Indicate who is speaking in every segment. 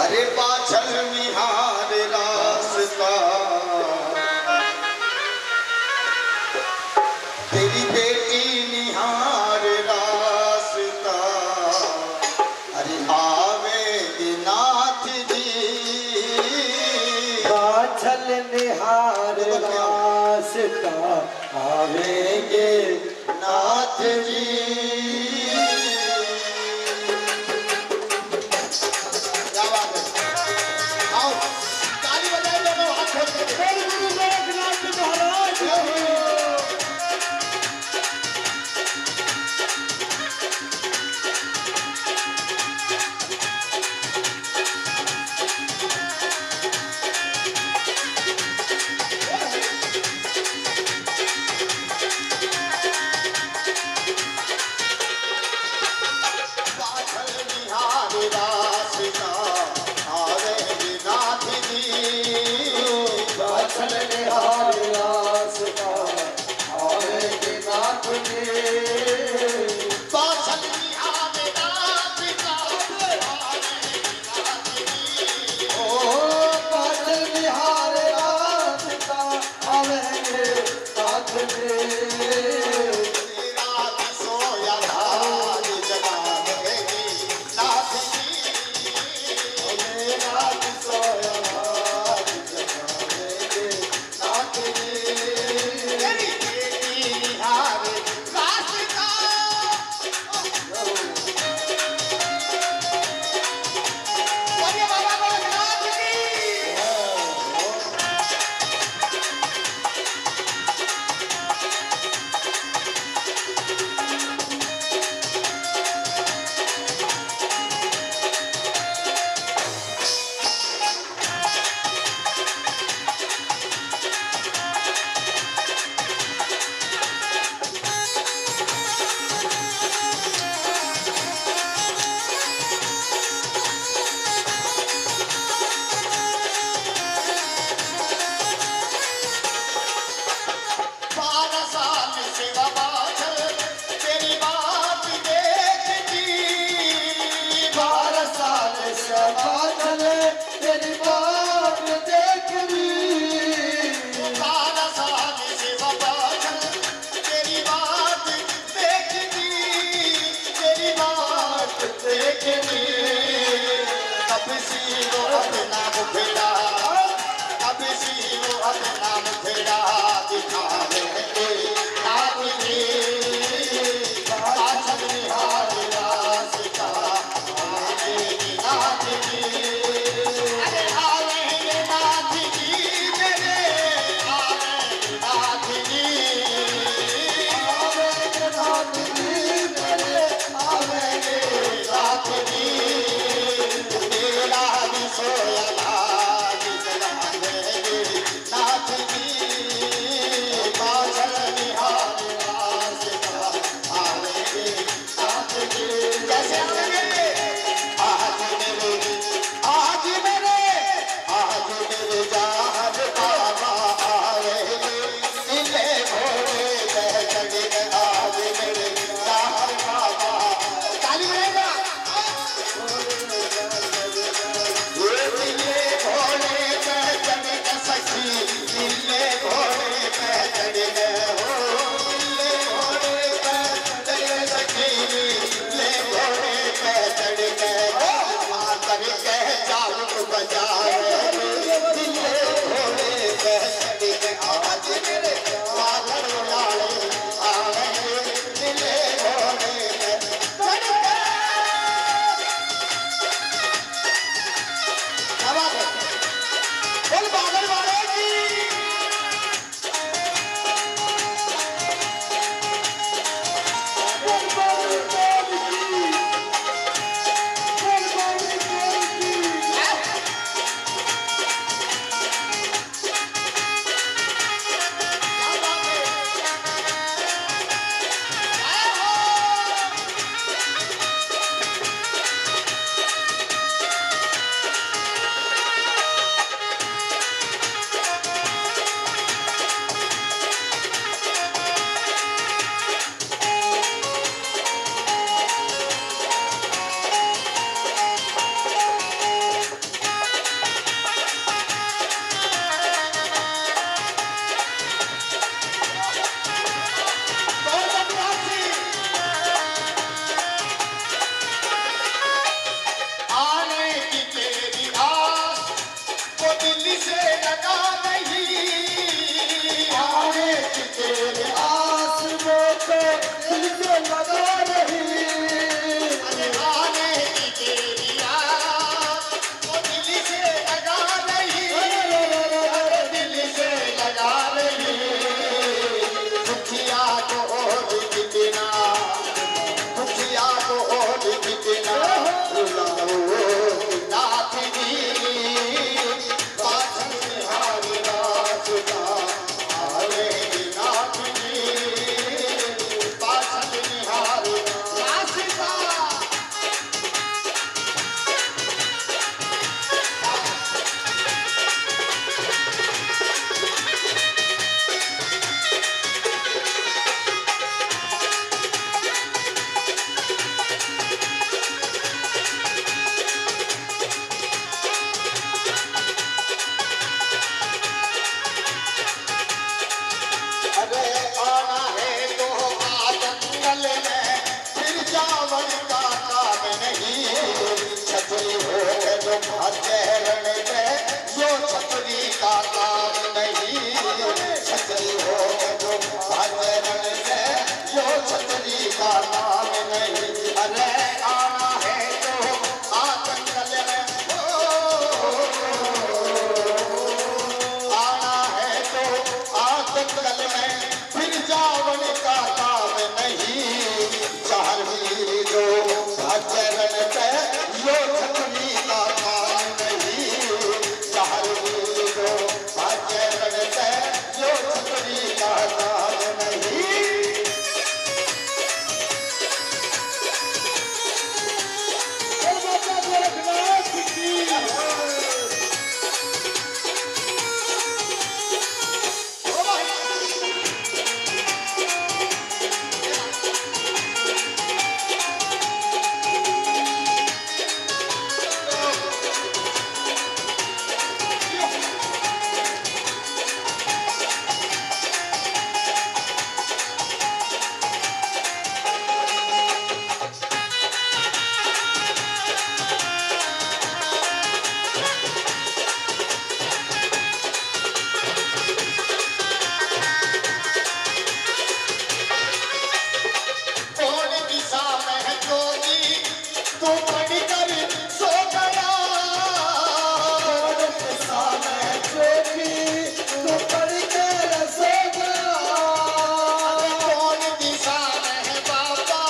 Speaker 1: अरे पाछल निहार रास्ता तेरी बेटी निहार रास्ता अरे आवेगी नाथ जी
Speaker 2: पाछल निहार रास्ता आवेंगे
Speaker 1: नाथ जी
Speaker 2: लगा रही
Speaker 1: आने की तेरी याद वो दिल से लगा रही दिल से लगा रही दुखिया को और कितना दुखिया को और कितना रुलाओ नाथ जी पाछल निहार रास्ता आवे नाथ जी पाछल निहार रास्ता अरे आना है तो आ जंगल में फिर जावन का काम नहीं छतरी हो के जो भाग्य रण में जो छतरी का काम नहीं छतरी हो के जो भाग्य रण में जो छतरी का काम नहीं अरे आना है तो आ जंगल में आना है तो आतंकल में फिर जावन का काम नहीं चार भी जो भजन पे यो छतरी का काम नहीं चार भी जो भजन पे यो छतरी का काम नहीं कौन दिशा में है जोगी तू पढ़कर सो गया
Speaker 2: कौन दिशा में जोगी तू पढ़ कर सो गया
Speaker 1: कौन दिशा में है बाबा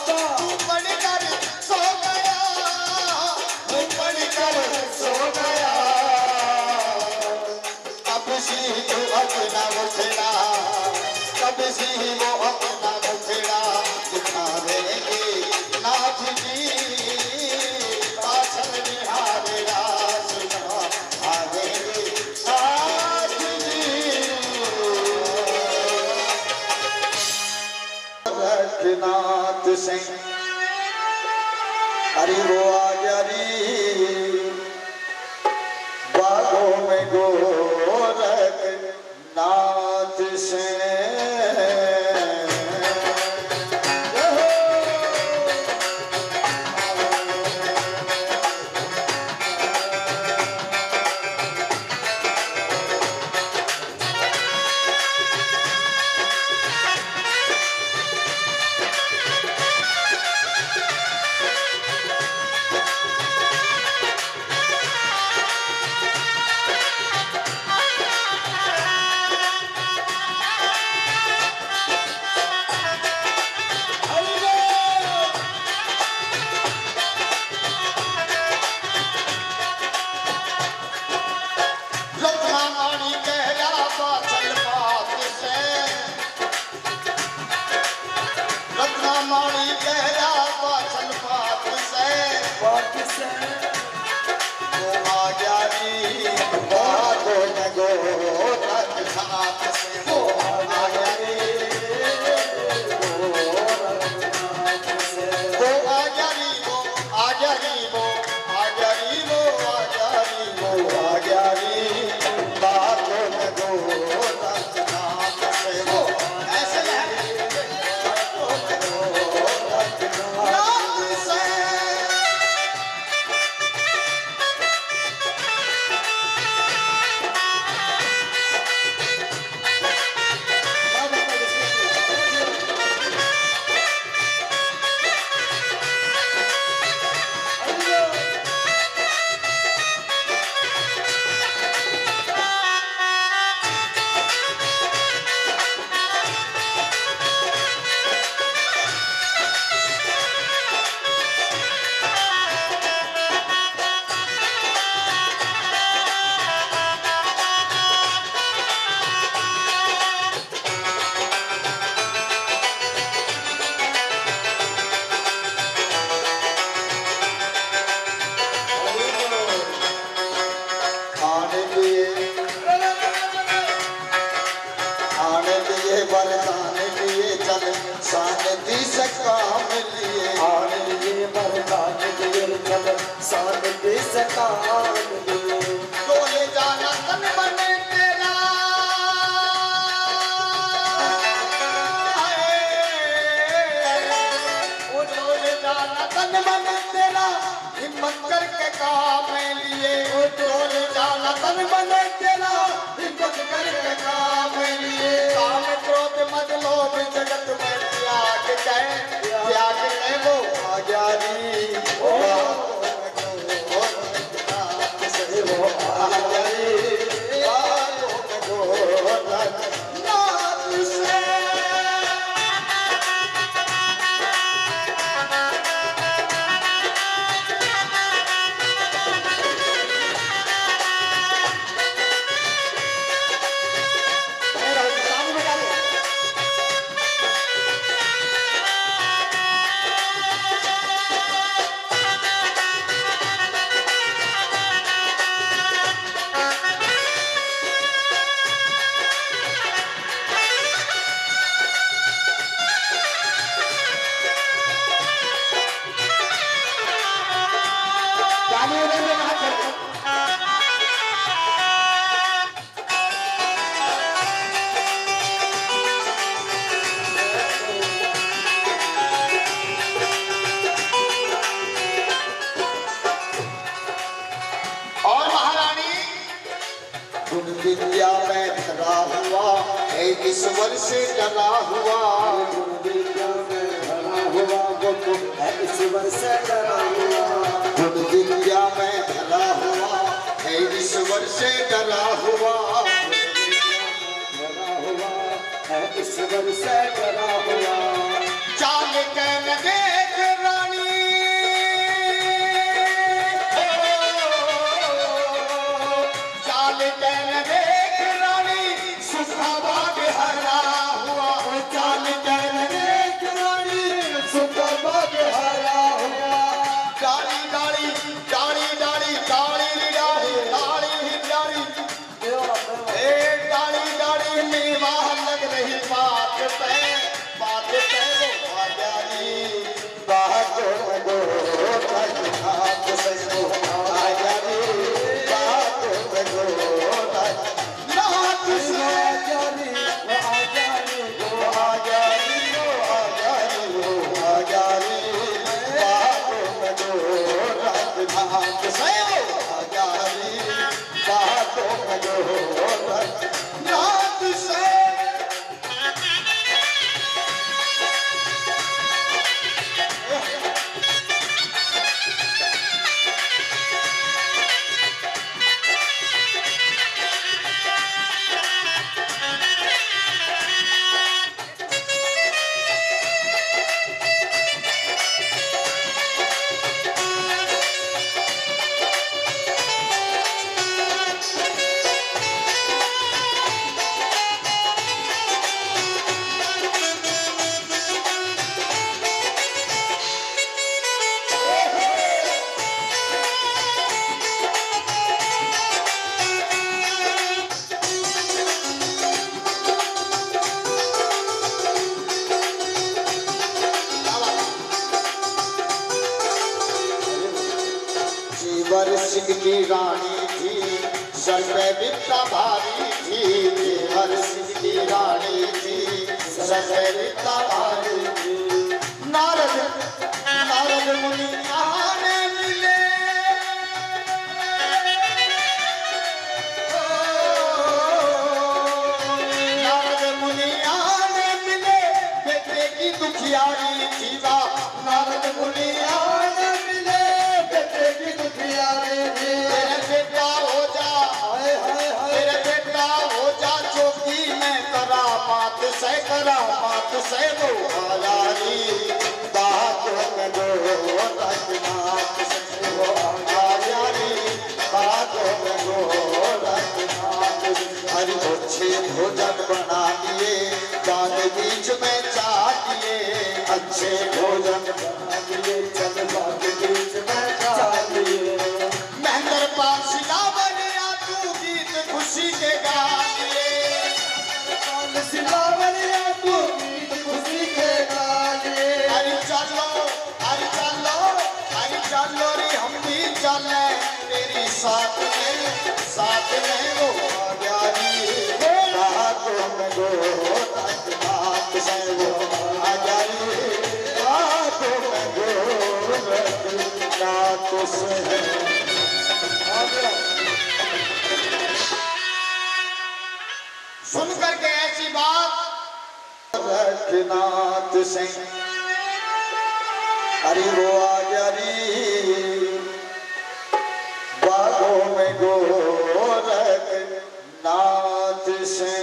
Speaker 1: तू पढ़कर सो गया तू पढ़कर सो गया कब सी तू अपना उठना कब सी वो अपना उठना दिखावेंगे नाथ जी पाछल निहार रास्ता आवेंगे नाथ जी रखनाथ सिंह अरे वो आ जा री
Speaker 2: जानते सतान दो।
Speaker 1: डोले जाना तन मन तेरा, ओ डोले जाना तन मन तेरा, हिम्मत करके काम लिए। ओ डोले जाना तन मन तेरा, हिम्मत करके काम लिए। काम क्रोध मद लोभ जगत में त्याग कह वो आजादी। विद्या में धरा हुआ है ईश्वर से डरा हुआ।
Speaker 2: विद्या में धरा हुआ वो तो है ईश्वर से डरा हुआ।
Speaker 1: गुण विद्या में धरा हुआ है ईश्वर से डरा हुआ।
Speaker 2: डरा हुआ है ईश्वर से डरा हुआ।
Speaker 1: चाल के न देख रानी, चाल के न देख रानी, सुखा बाग हरा हुआ। चाल के न देख रानी, सुखा बाग हरा हुआ। डाली डाली डाली डाली डाली डाली डाली डाली, ए डाली डाली मेवा लग रही बात पे, बात पे वो आजादी। बातों में दो हाथ से वो आजादी, बातों में दो नाथ से आजादी, वो आजादी, वो आजादी, वो आजादी, वो आजादी। बातों में दो हाथ से वो आजादी, बातों में दो नाथ से। जीवर सिंह की रानी थी, सर पे बित्ता भारी थी। जीवर सिंह की रानी थी, सर पे बित्ता भारी थी। नारद नारद मुनि आने मिले, नारद मुनि आने मिले, बेटे की दुखियारी थी। नारद मुनि आने मिले, बेटे की दुखियारी थी। तेरे बेटा हो जा, तेरे बेटा हो जा चौकी में, करा बात से वो आजादी। बातों में दो रघुनाथ से वो आजादी, बातों में दो रघुनाथ। हरि अच्छे भोजन बना दिए, दान बीच में चाट लिए। अच्छे भोजन बना दिए, चल बाग बीच में चाट लिए। महेंद्र पाल सिलावर या तू गीत खुशी के गा लिए।
Speaker 2: सिलावर या तू गीत खुशी के गा लिए।
Speaker 1: अरे चलो, अरे चलो, अरे चलो रे हम भी चले। तेरी साथ में वो आ गया री रातों में गोरखनाथ से वो आ गया री रातों में गोरखनाथ से सुन करके ऐसी बात गोरखनाथ से अरे वो आ गया री बागों में गोरखनाथ से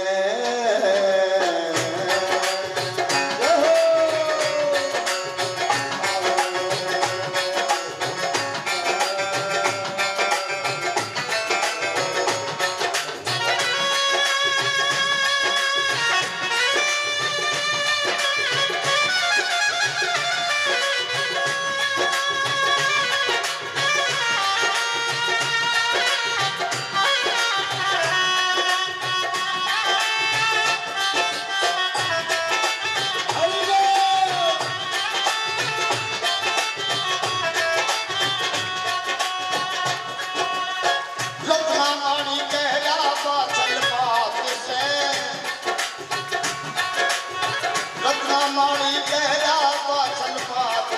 Speaker 1: मानी कहला पाछल पात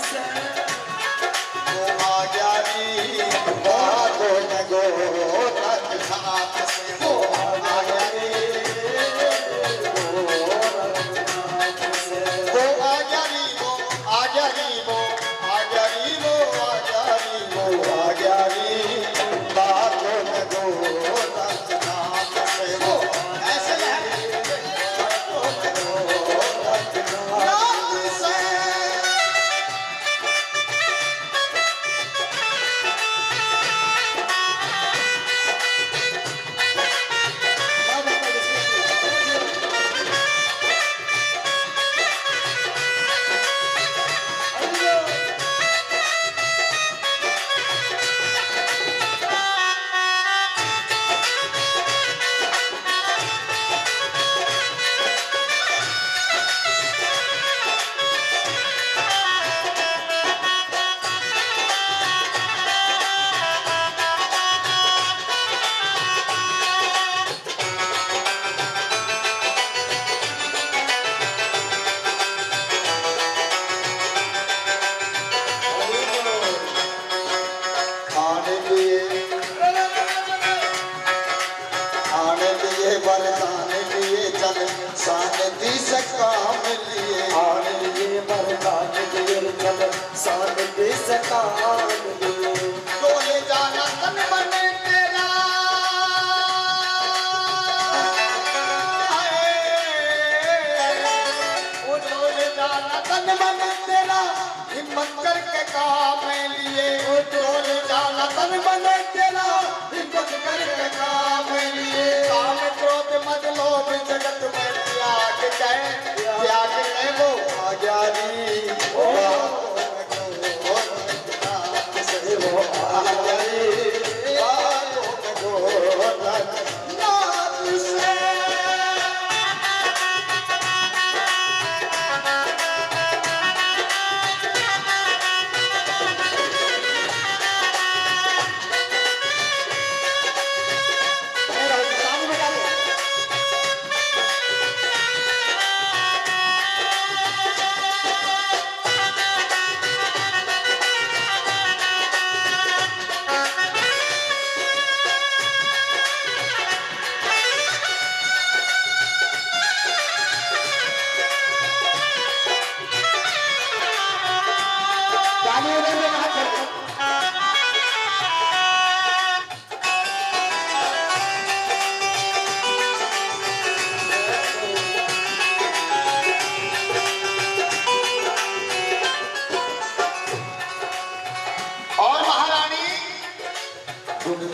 Speaker 1: से वो आ गया री बागों में गोरखनाथ से वो आ गया री गोरखनाथ से वो आ गया री वो आ गया री वो आ गया री वो आ गया री वो आ गया री बागों में गोरखनाथ से वो ऐसे वरदान दिए चल शांति से काम लिए
Speaker 2: आने ये वरदान दिए चल शांति से काम लिए
Speaker 1: डोले जाना तन मन तेरा ओ डोले जाना तन मन तेरा हिम्मत करके काम लिए ओ डोले जाना तन मन तेरा हिम्मत करके काम लिए काम क्रोध मद लोभ जगत में त्याग है वो आ गया री वो आ गया री गोरखनाथ से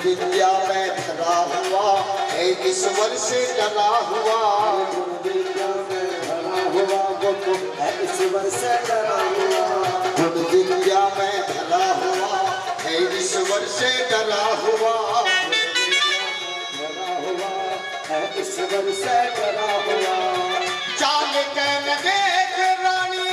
Speaker 1: विद्या में धरा हुआ है ईश्वर से डरा हुआ
Speaker 2: विद्या में धरा हुआ वो तो है ईश्वर से डरा हुआ
Speaker 1: गुण विद्या में धरा हुआ है ईश्वर से डरा हुआ
Speaker 2: है ईश्वर से डरा हुआ
Speaker 1: चाल के न देख रानी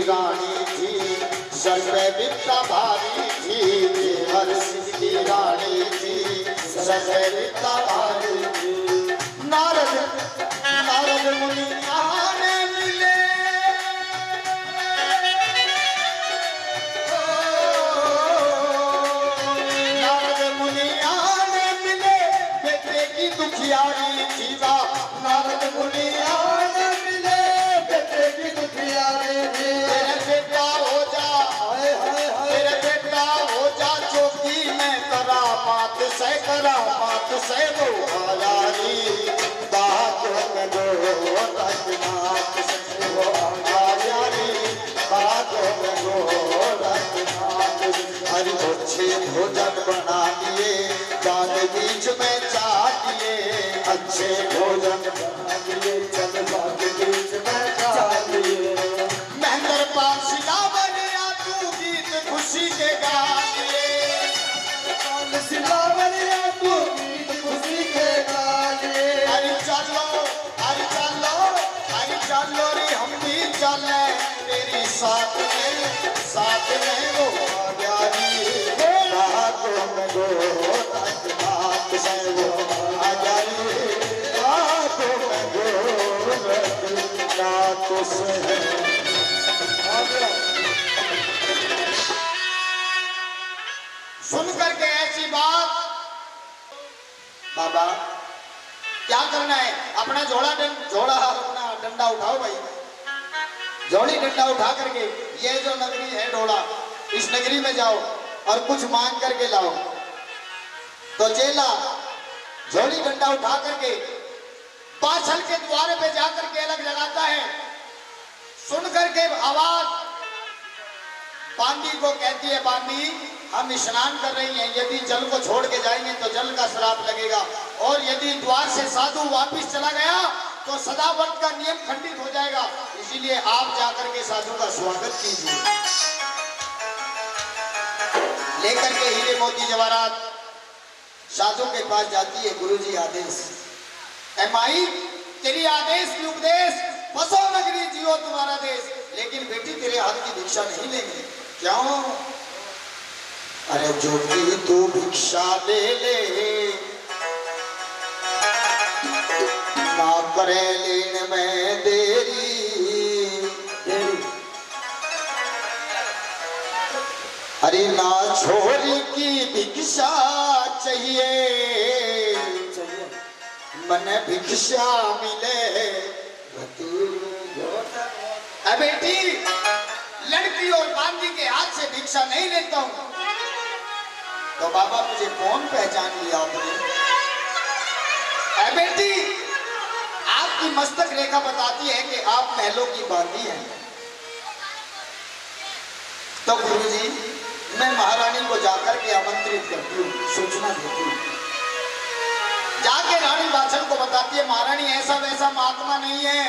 Speaker 1: रानी थी, सर पे बिपता भारी थी, देवर सिंह की रानी थी, सर पे बिपता भारी थी। नारद मुनि आने मिले, नारद मुनि आने मिले, बेटे की दुखियारी थी वा। नारद मुनि आने मिले, बेटे की दुखियारी थी। तेरे बेटा हो जा, तेरे बेटा हो जा चौकी में करामात से वो आयारी, बातों में वो रघुनाथ से वो आयारी, बातों में वो रघुनाथ। हरि अच्छे भोजन बना दिए, दान बीच में चाटिए, अच्छे भोजन बना दिए, चल बाग बीच में चाटिए। महेंद्र पाल सिलावरिया तू गीत खुशी के गा दिए, सिलावरिया तू गीत खुशी के गा दिए। हरि चलो, हरि चलो, हरि चलो रे हम भी चले तेरी साथ में वो आजारी, बातों में वो रघुनाथ से वो आजारी, बातों में वो रघुनाथ से। सुन करके ऐसी बात, बाबा क्या करना है? अपना अपना डंडा उठाओ भाई, जोड़ी डंडा उठा करके ये जो नगरी है ढोला, इस नगरी में जाओ और कुछ मांग करके लाओ। तो चेला जोड़ी डंडा उठा करके पाछल के द्वारे पे जाकर के अलग लगाता है। सुन करके आवाज बांदी को कहती है, बांदी हम स्नान कर रही हैं, यदि जल को छोड़ के जाएंगे तो जल का श्राप लगेगा, और यदि द्वार से साधु वापिस चला गया तो सदाव्रत का नियम खंडित हो जाएगा, इसीलिए आप जाकर के साधु का स्वागत कीजिए। लेकर के हीरे मोती जवाहरात साधु के पास जाती है। गुरुजी आदेश, ऐ माई तेरी आदेश की उपदेश, बसो नगरी जियो तुम्हारा देश, लेकिन बेटी तेरे हाथ की भिक्षा नहीं लेंगे। क्यों? अरे जो कि तू भिक्षा ले ले, ना करे लेने में देरी, अरे ना छोरी की भिक्षा चाहिए, मन भिक्षा मिले। बेटी लड़की और बांदी के हाथ से भिक्षा नहीं लेता हूं। तो बाबा मुझे कौन पहचान लिया आपने? बेटी आपकी मस्तक रेखा बताती है कि आप महलों की बांदी हैं। तो गुरुजी मैं महारानी को जाकर के आमंत्रित करती हूँ, सूचना देती हूँ। जाके रानी बादशाह को बताती है, महारानी ऐसा वैसा महात्मा नहीं है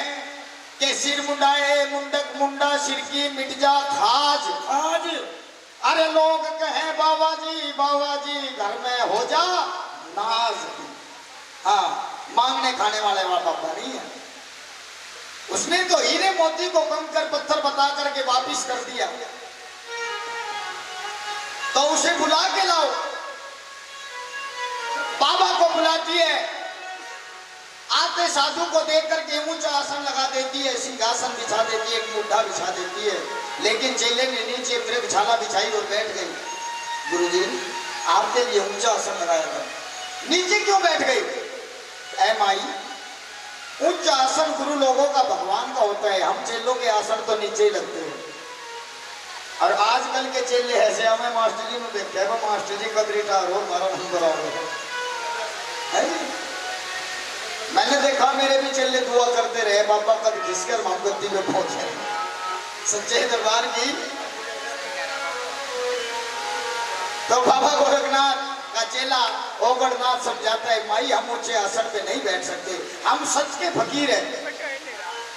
Speaker 1: कि सिर मुंडाए मुंडक मुंडा सिर की मिट जा खाज खाज। अरे लोग कहें बाबा जी घर में हो जा नाज। हाँ, मांगने खाने वाले वाला बाबा नहीं है। उसने तो हीरे मोती को कंकर पत्थर बता करके वापिस कर दिया। तो उसे बुला के लाओ। बाबा को बुलाती है, आते साधु को देख करके ऊंचा आसन लगा देती है, सिंहासन बिछा देती है, एक मुद्दा बिछा देती है। लेकिन चेले ने नीचे फिर बिछाना बिछाई और बैठ गई। गुरुजी आपके लिए ऊंचा आसन लगाया था, नीचे क्यों बैठ गई? ऐ माई ऊंचा आसन गुरु लोगों का भगवान का होता है, हम चेलों के आसन तो नीचे ही लगते हैं। और आजकल के चेले ऐसे हमें मास्टर जी में देखते हैं, मास्टर जी कदरीटा रो मारा नंबर आ है। मैंने देखा मेरे भी चेले दुआ करते रहे, बाबा कद घिसकर मोमबत्ती में पहुंचे सच्चे दरबार की। तो बाबा गोरखनाथ का चेला ओगड़नाथ समझाता है, माई हम ऊंचे आसन पे नहीं बैठ सकते, हम सच के फकीर हैं,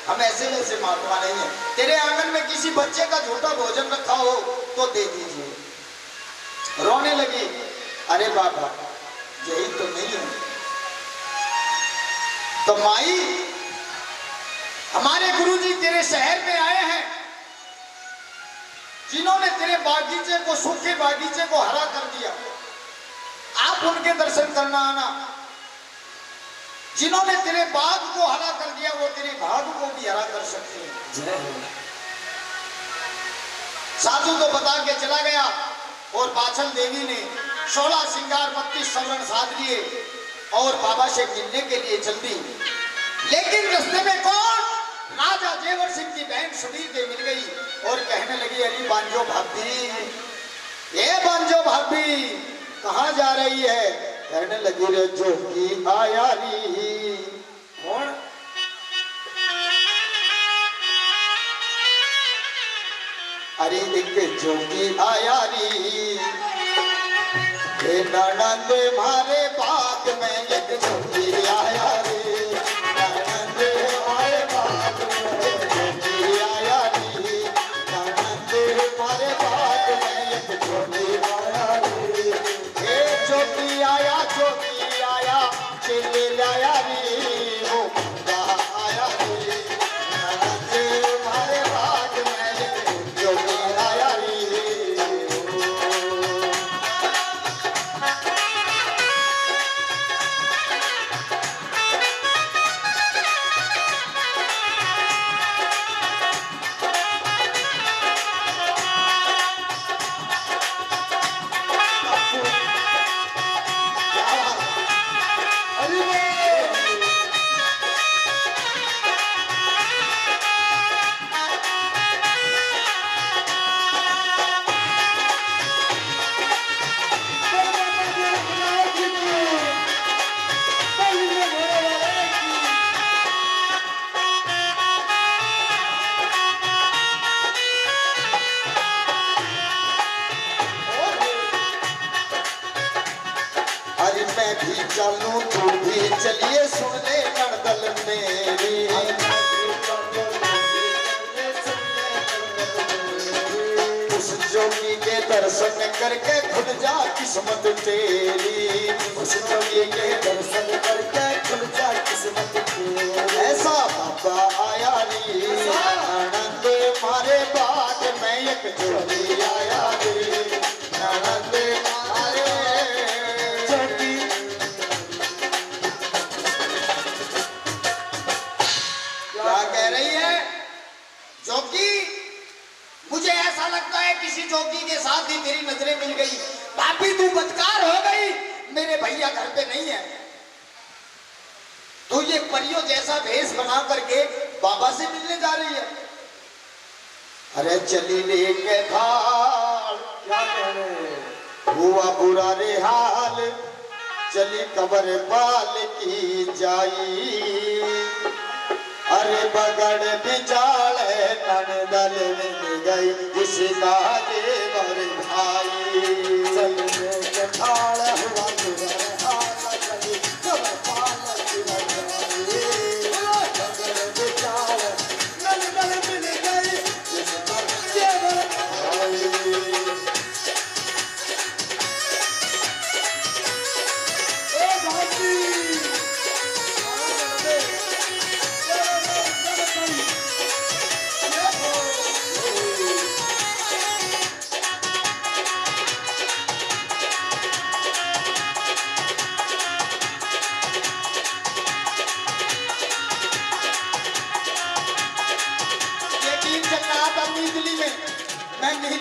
Speaker 1: हम ऐसे वैसे महात्मा नहीं है। तेरे आंगन में किसी बच्चे का झूठा भोजन रखा हो तो दे दीजिए। रोने लगी, अरे बाबा यही तो नहीं है। तो माई हमारे गुरुजी तेरे शहर में आए हैं, जिन्होंने तेरे बागीचे को, सूखे बागीचे को हरा कर दिया, आप उनके दर्शन करना आना। जिन्होंने तेरे बाग को हरा कर दिया वो तेरे भाग को भी हरा कर सकते हैं। साधु को बता के चला गया और बाछल देवी ने 16 श्रृंगार 32 सवरण साध लिए और बाबा से मिलने के लिए चल दी। लेकिन रास्ते में कौन? राजा जेवर सिंह की बहन सुधीर देव मिल गई और कहने लगी, अरे बांजो भाभी, ये बांजो भाभी कहाँ जा रही है? कहने लगी, रे जोगी आया री। कौन? अरे एक जोगी आया री, ननद मारे बाग में एक जोगी आया रे, ननद मारे बाग में एक जोगी आया रे, ननद मारे बाग में एक जोगी आया रे। ए जोगी आया चिल्ले लाया रे, वो आया रे, ननद मारे बाग में एक जोगी आया रे। मैं भी चलूं तू भी चलिए, सुन ले नड़दल मेरी। उस जोगी के दर्शन करके खुल जा किस्मत तेरी, उस जोगी के दर्शन करके खुल जा किस्मत तेरी। ऐसा बाबा आया रे, आनंद मारे बाग में एक जोगी आया रे, आनंद मारे। कह रही है जोगी, मुझे ऐसा लगता है किसी जोगी के साथ ही तेरी नजरें मिल गई। भाभी तू बदकार हो गई, मेरे भैया घर पे नहीं है। तू ये परियों जैसा भेष बना करके बाबा से मिलने जा रही है। अरे चली लेके थाल, क्या कह रहे? हुआ बुरा रे हाल, चली कबर बाल की जाई। अरे बगड़ बिचाल ननदल मिल गई, जिसका जेवर भाई। चलने ठाड़ हुआ बुरा हाल, चली कबर बाल की जाई। बगड़ बिचाल ननदल मिल गई, जिसका जेवर भाई।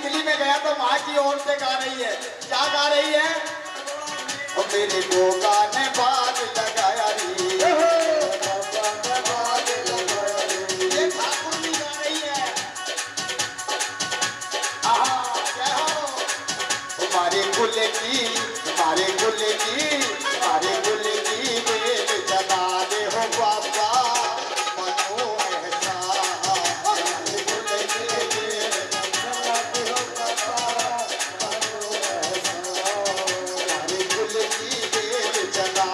Speaker 1: दिल्ली में गया तो वहां की औरतें गा रही है। क्या गा रही है? और मेरे को गाने बाद लगाया री, ये ठाकुर भी गा रही है। हमारे कुल की, हमारे कुल की, हमारे कुल की बेल जला दे हो बाबा। चला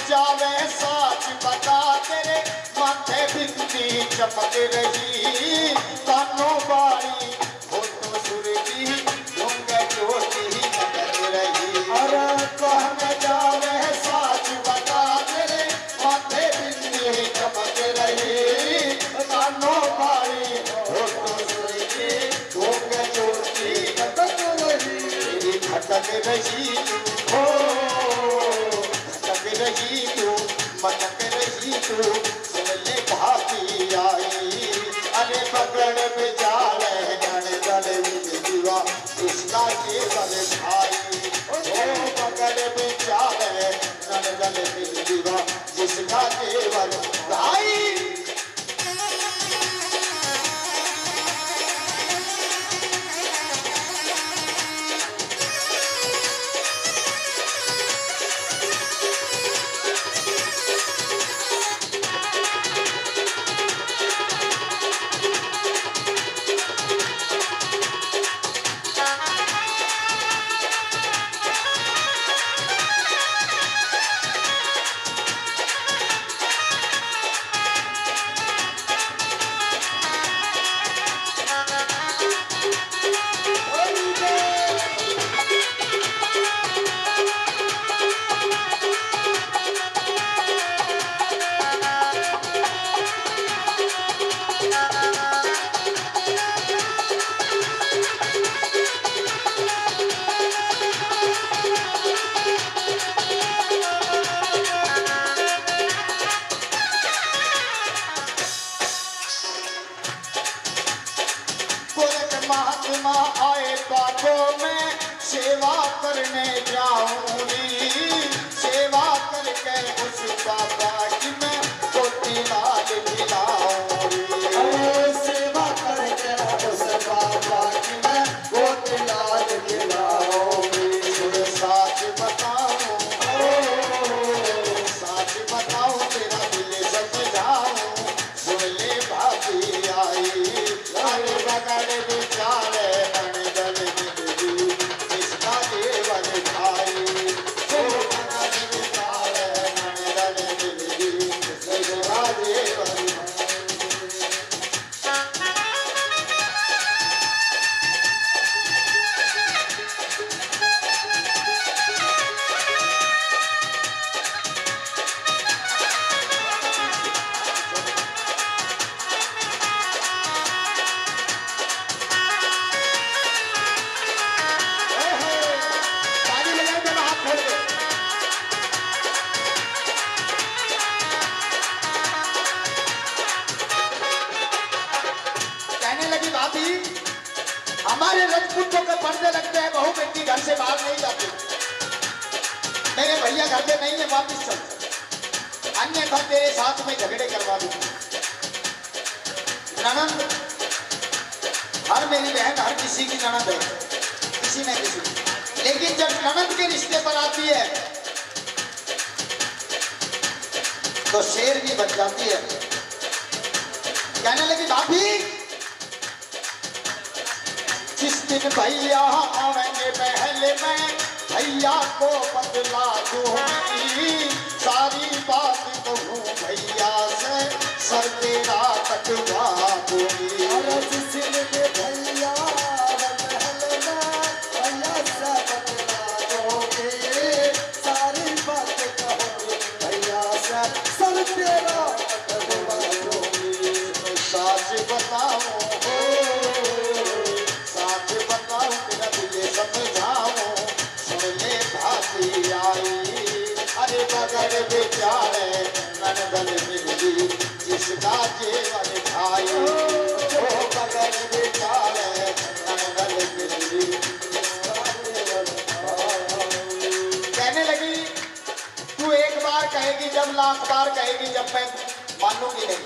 Speaker 1: जावे साच बता तेरे माथे बिंदी चमक रही कानों बारी होठों सुरगी गूंगे चोटी लटक रही
Speaker 2: अरे
Speaker 1: कहने जावे साच बता तेरे माथे बिंदी चमक रही कानों बारी होठों सुरगी गूंगे चोटी लटक रही खटक रही हो रही तू मटक रही तू सुन ले भाभी आई अरे पकड़ बिचार गण गल दीवा इसका केवल भाई ओ पकड़ बिचार गण गल दीवा जिसका केवल भाई महात्मा आए बातों में सेवा करने जाऊंगी सेवा करके उस बाबा की मैं कोटी लाल खिलाऊंगी
Speaker 2: सेवा करके उस बाबा की मैं कोटी लाल खिलाऊंगी
Speaker 1: साच बताऊं तेरा दिल समझाऊं सुन ले भाभी आई अरे बगड़ बिचारे अनगल मिली जिसका केवल भाई ओ बगड़ बिचारे अनगल मिली जिसका केवल हमारे राजपूतों के पर्दे लगते हैं बहू बेटी घर से बाहर नहीं जाती मेरे भैया घर पे नहीं है वापिस चल अन्यथा तेरे साथ में झगड़े करवा दूंगी ननंद हर मेरी बहन हर किसी की ननंद है किसी न किसी लेकिन जब ननंद के रिश्ते पर आती है तो शेर भी बन जाती है कहने लगी भाभी जिस दिन भैया आवेंगे पहले मैं भैया को बदला दूंगी सारी बात कहूँ भैया से सर तेरा कटवा दूंगी
Speaker 2: जिस दिन भैया पहले मैं भैया से बदला दूंगी सारी बात कहूँ भैया से सर तेरा कटवा दूंगी
Speaker 1: साच बताऊं तेरा दिल समझाऊं सुन ले भाभी आई अरे बगड़ बेचारे ननदल मिली जिसका जेवर भाई ओ बगड़ बेचारे ननदल मिली कहने लगी तू एक बार कहेगी जब लाख बार कहेगी जब मैं मानूंगी नहीं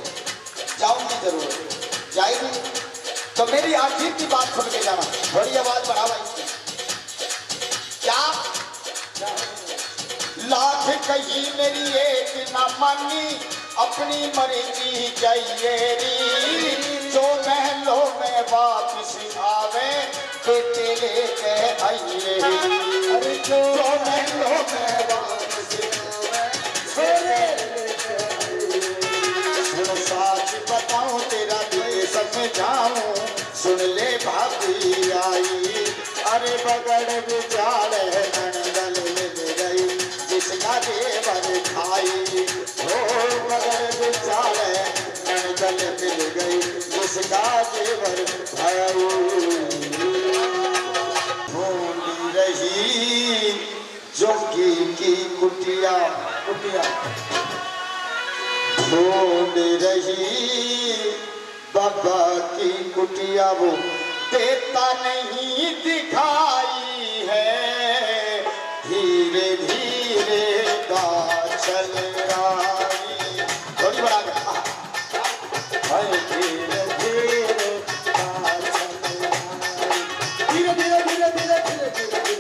Speaker 1: जाऊंगी जरूर जाएगी तो मेरी आखिर की बात सुन के जाना थोड़ी आवाज बढ़ावा इसकी क्या लाख कही मेरी एक ना मानी अपनी मर्जी चाहिए जो महलों में वापिस आवे बेटे लेके आइए
Speaker 2: अरे जो
Speaker 1: महलों में वापिस आवे जाऊं सुन ले भाभी आई। अरे बगड़ विचार नंदल मिल गई जिसका देवर खाई। हो बगड़ विचार नंदल मिल गई जिसका देवर खाई। ढूंढ रही जोगी की कुटिया ढूंढ रही बाबा की कुटिया वो देता नहीं दिखाई है। धीरे धीरे चल रही थोड़ी बड़ा धीरे धीरे धीरे धीरे धीरे धीरे धीरे धीरे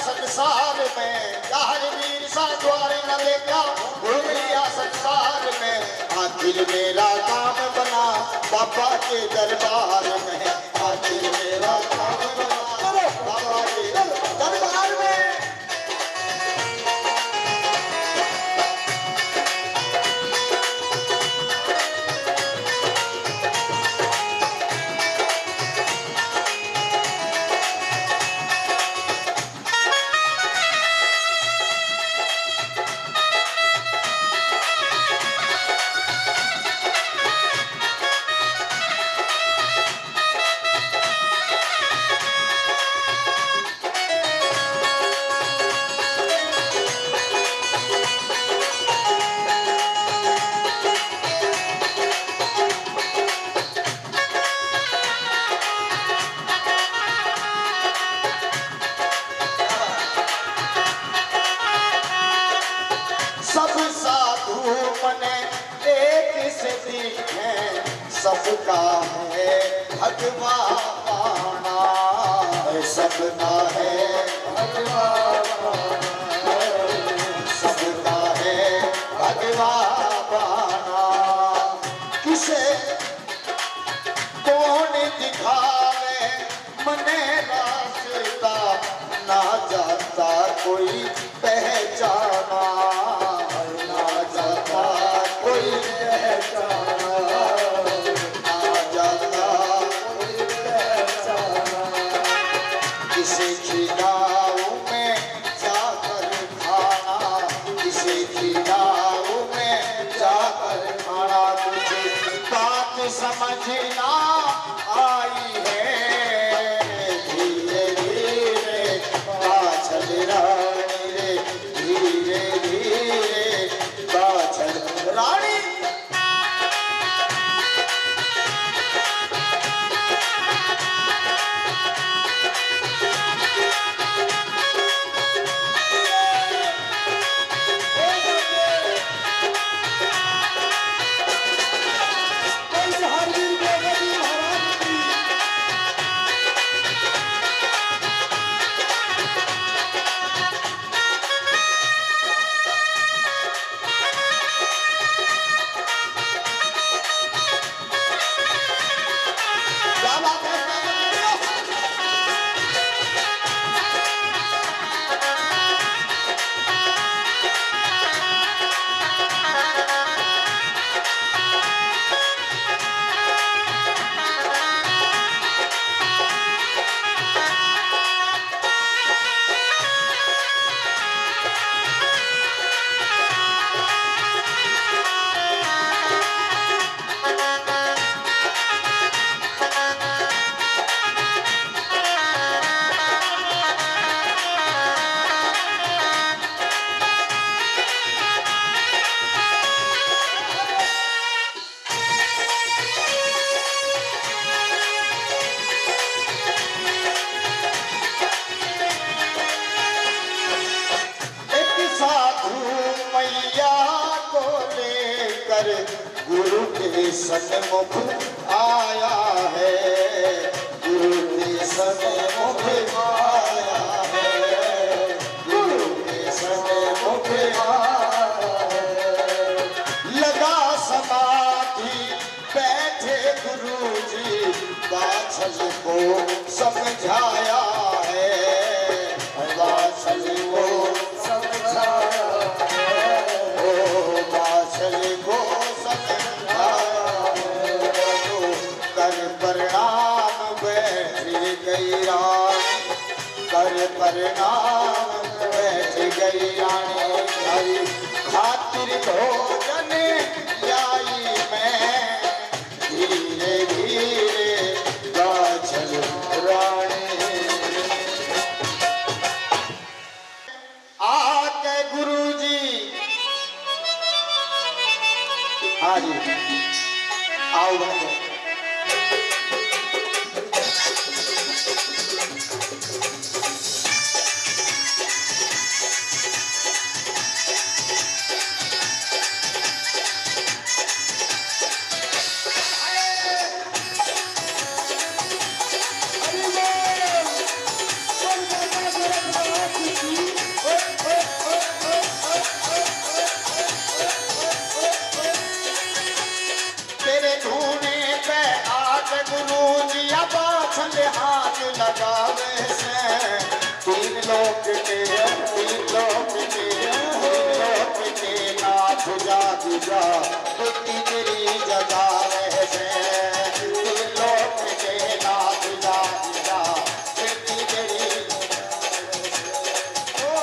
Speaker 1: संसार में चार वीर सा द्वार न देखा घूम लिया संसार में। आखिर मेरा काम बना बाबा के दरबार में। आखिर मेरा काम बना बाबा के दरबार में। सबका है भगवान पाना सबका है भगवान सबका है भगवान पाना। किसे कौन दिखावे मने रास्ता ना जाता कोई पहचाना ना जाता कोई पहचाना। समझना आई है धीरे धीरे पाछल रानी रे धीरे धीरे पाछल रानी। हर वीर के सन्मुख आया है, गुरु के सन्मुख आया है, गुरु के सन्मुख आया है। लगा समाधि बैठे गुरु जी, बाछल को समझाया है, बाछल को समझाया है, ओ बाछल को समझाया है। तो कर प्रणाम बैठ गई रानी, कर प्रणाम बैठ गई रानी, हरी खातिर भोजन लाई मैं, धीरे धीरे बाछल रानी। आके गुरु जी, हाँ जी आओ बैठो। तेरे धूने पे आज गुरु जी बाछल हाथ लगावे से, तीन लोक के नाथ जाग जा, बुद्धि तेरी जगावे से, तीन लोक के नाथ जाग जा, बुद्धि तेरी ओ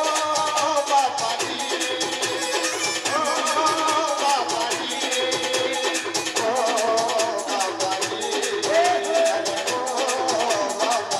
Speaker 1: बाबा जी, ओ बाबा जी, ओ बाबा जी, ओ बाबा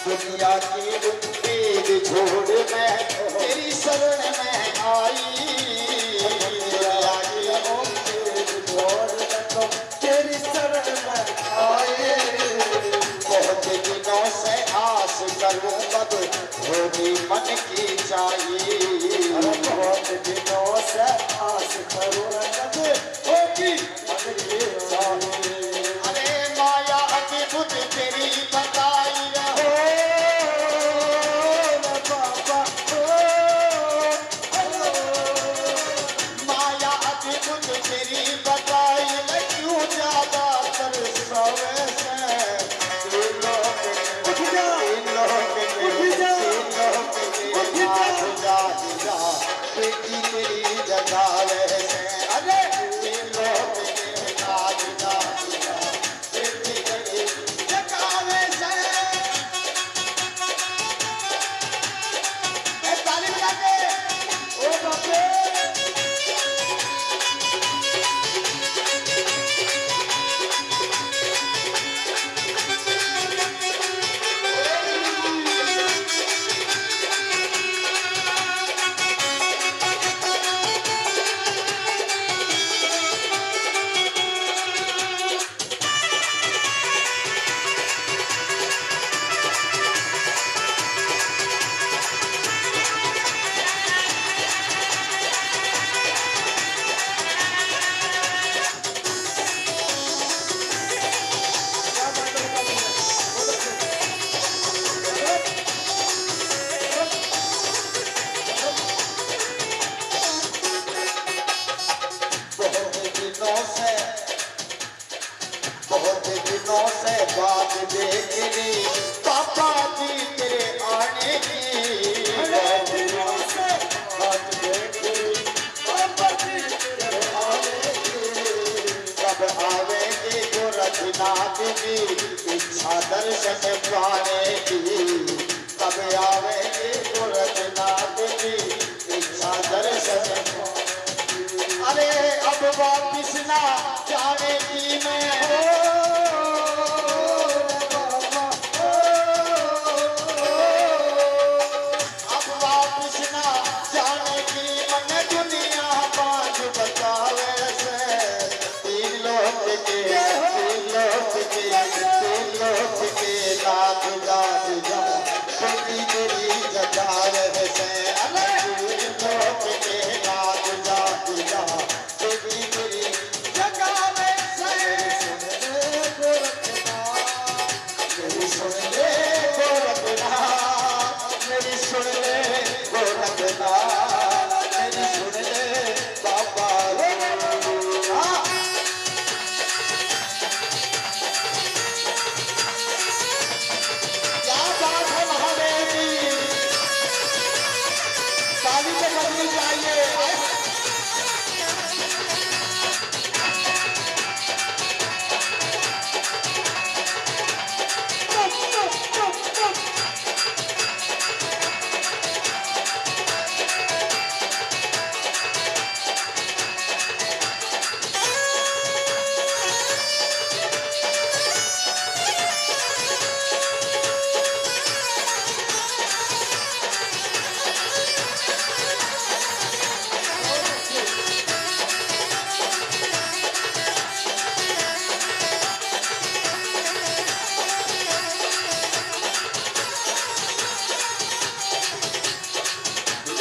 Speaker 1: दुनिया की उम्मीद छोड़ मैं तेरी शरण में आई, दुनिया की उम्मीद छोड़ मैं तो तेरी शरण में आई। बहुत दिनों से आस करूं कब होगी मन की चाहिए, बहुत दिनों से आस करूं कब होगी मन की चाहिए। अरे माया अद्भुत तेरी बताई रहो बाबा, माया अद्भुत तेरी बताई, मैं क्यों ज्यादा तरसावे से, तीन लोक नाथ जाग जा, बेटी तेरी जगावे से, अरे तीन लोक नाथ जाग जा, बेटी तेरी जगावे देखनी पापा जी तेरे आने की
Speaker 2: बड़े दिनों से बात देखी पापा जी तेरे आने की
Speaker 1: कब आवेगी गोरखनाथ जी इच्छा दर्शन पाने की कब आवेगी गोरखनाथ जी इच्छा दर्शन अरे अब वापिस ना जाने की मैं अब वापिस ना जाने की मन दुनिया बांध बतावे से तीन लोक के नाथ जात जा बेटी तेरी जगा रहे से तीन लोक के नाथ जात जा बेटी तेरी जगा रहे से मेरी सुन ले गोरखनाथ मेरी सुन ले गोरखनाथ मेरी सुन ले बाबा क्या बात है महादेव जी ताली तो बजनी चाहिए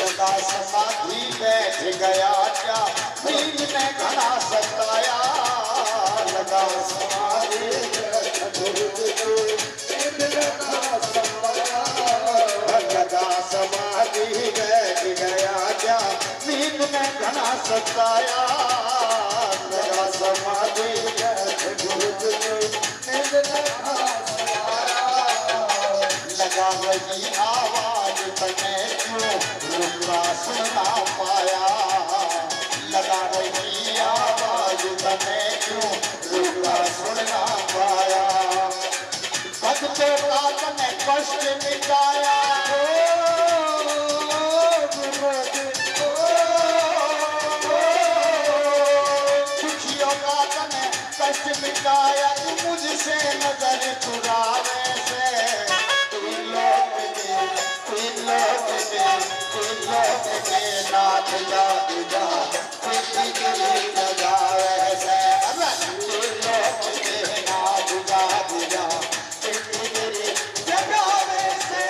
Speaker 1: लगा समाधि बैठ गया क्या नींद ने घना सताया लगा समाधि लगा समाधि बैठ गया क्या नींद ने घना सताया लगा समाधि लगा वही आवाज तने क्यों रुका सुनना पाया लगा रही आवाज तने क्यों रुका सुनना पाया भक्तों का तने कष्ट मिटाया दुखियों का तने कष्ट मिटाया तू मुझसे नजर चुरावे से नाथ जात जा बेटी तेरी जगा वैसे लोक के नाथ जात जा बेटी तेरी जगा वैसे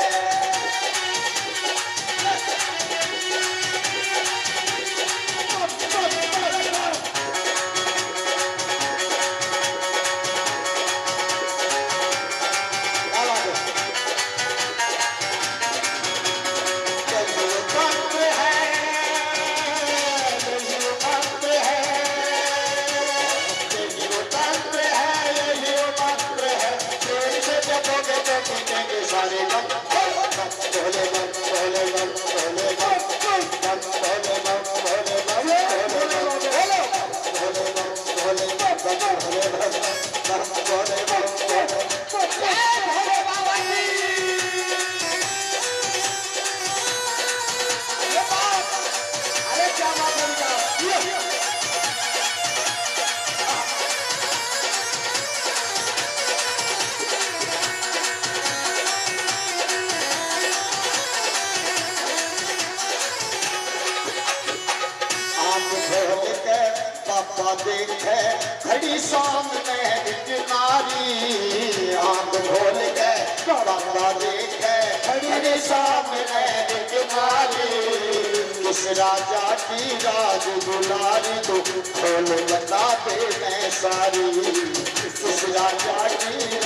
Speaker 1: पापा देखे खड़ी सामने एक नारी आंख खोल के पापा देखे खड़ी सामने एक नारी इस राजा की राज दुलारी तो खोल बता दे मैं सारी इस राजा की